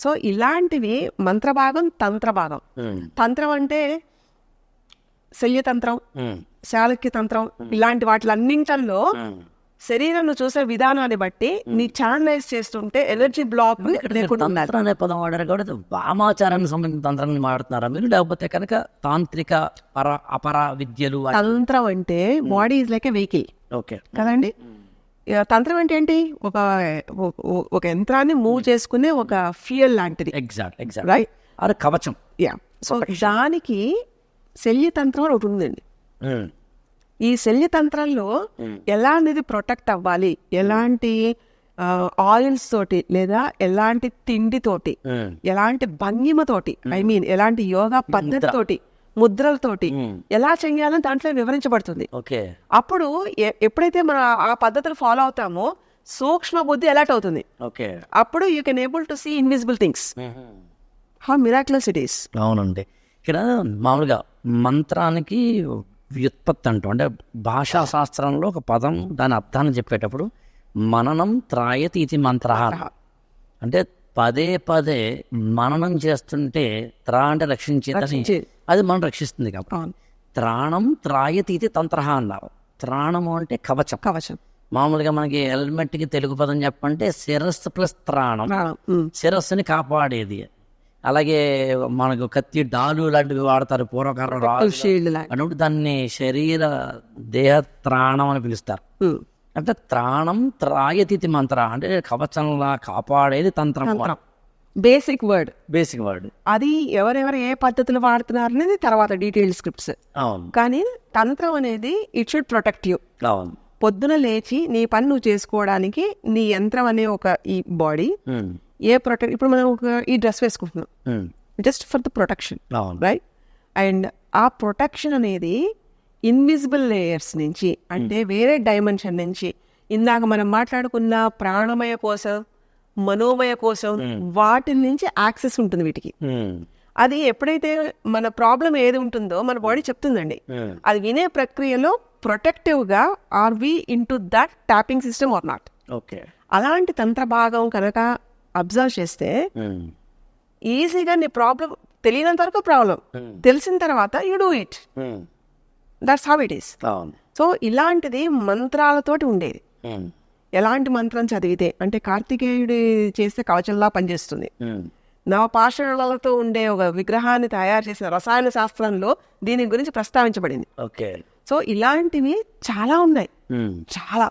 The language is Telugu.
సో ఇలాంటివి మంత్రభాగం, తంత్రభాగం. తంత్రం అంటే శల్యతంత్రం, శాలక్య తంత్రం, ఇలాంటి వాటిలన్నింటిలో శరీరం చూసే విధానాన్ని బట్టి నీ ఛానలైజ్ చేస్తుంటే ఎనర్జీ బ్లాక్ అనే పదం వాడారు కాబట్టి వామాచారానికి సంబంధించిన తంత్రాన్ని వాడుతున్నారా మీరు, లేకపోతే కనుక తాంత్రిక అపర విద్యలు? తంత్రం అంటే body is like a vehicle. Okay కదండి. తంత్రం అంటే ఏంటి? ఒక యంత్రాన్ని మూవ్ చేసుకునే ఒక ఫ్యూయల్ లాంటిది. Exact right. అది కవచం. సో దానికి శల్యతంత్రం ఒకటి ఉందండి. ఈ శల్యతంత్రంలో ఎలా అనేది ప్రొటెక్ట్ అవ్వాలి, ఎలాంటి ఆయిల్స్ తోటి లేదా ఎలాంటి తిండితోటి, ఎలాంటి భంగిమతోటి, ఐ మీన్ ఎలాంటి యోగా పద్ధతితోటి, ముద్రలతోటి ఎలా చెయ్యాలని దాంట్లో వివరించబడుతుంది. అప్పుడు ఎప్పుడైతే మనం ఆ పద్ధతులు ఫాలో అవుతామో సూక్ష్మ బుద్ధి అలర్ట్ అవుతుంది. అప్పుడు you can able to see invisible things. How miraculous it is. అవునండి. ఇక్కడ మామూలుగా మంత్రానికి వ్యుత్పత్తి అంటూ అంటే భాషా శాస్త్రంలో ఒక పదం దాని అర్థాన్ని చెప్పేటప్పుడు మననం త్రాయతి ఇది మంత్ర అంటే పదే పదే మననం చేస్తుంటే త్రా అంటే రక్షించేదని, అది మనం రక్షిస్తుంది కాబట్టి త్రాణం త్రాయతి ఇది తంత్ర అన్నారు. త్రాణము అంటే కవచం. మామూలుగా మనకి హెల్మెట్కి తెలుగు పదం చెప్పంటే శిరస్సు ప్లస్ త్రాణం, శిరస్సుని కాపాడేది. అలాగే మనకు కత్తి, డాలు లాంటివి వాడతారు, పూర్వకాలం అన్నప్పుడు దాన్ని శరీర దేహ త్రాణం అని పిలుస్తారు. అంటే త్రాణం త్రాయతి మంత్ర అంటే కవచంలా కాపాడేది తంత్రం. బేసిక్ వర్డ్ అది ఎవరెవరు ఏ పద్ధతులు వాడుతున్నారు అనేది తర్వాత డీటెయిల్ స్క్రిప్ట్స్. కానీ తంత్రం అనేది ఇట్ షుడ్ ప్రొటెక్ట్ యూ. పొద్దున లేచి నీ పని నువ్వు చేసుకోవడానికి నీ యంత్రం అనే ఒక ఈ బాడీ ఏ ప్రొటెక్ట్. ఇప్పుడు మనం ఈ డ్రెస్ వేసుకుంటున్నాం just for the protection, right? And ఆ ప్రొటెక్షన్ అనేది ఇన్విజిబుల్ లేయర్స్ నుంచి, అంటే వేరే డైమెన్షన్ నుంచి, ఇందాక మనం మాట్లాడుకున్న ప్రాణమయ కోసం, మనోమయ కోసం, వాటి నుంచి యాక్సెస్ ఉంటుంది వీటికి. అది ఎప్పుడైతే మన ప్రాబ్లం ఏది ఉంటుందో మన బాడీ చెప్తుందండి. అది వినే ప్రక్రియలో ప్రొటెక్టివ్ గా are we into that tapping system are not. అలాంటి తంత్ర భాగం కనుక అబ్జర్వ్ చేస్తే ఈజీగా నీ ప్రాబ్లం తెలియనంత వరకు ప్రాబ్లం, తెలిసిన తర్వాత you do it. That's how it is. So ఇలాంటిది మంత్రాలతోటి ఉండేది. ఎలాంటి మంత్రం చదివితే అంటే కార్తికేయుడి చేస్తే కవచంలా పనిచేస్తుంది. నవపాషాణాలతో ఉండే ఒక విగ్రహాన్ని తయారు చేసిన రసాయన శాస్త్రంలో దీని గురించి ప్రస్తావించబడింది. సో ఇలాంటివి చాలా ఉన్నాయి, చాలా.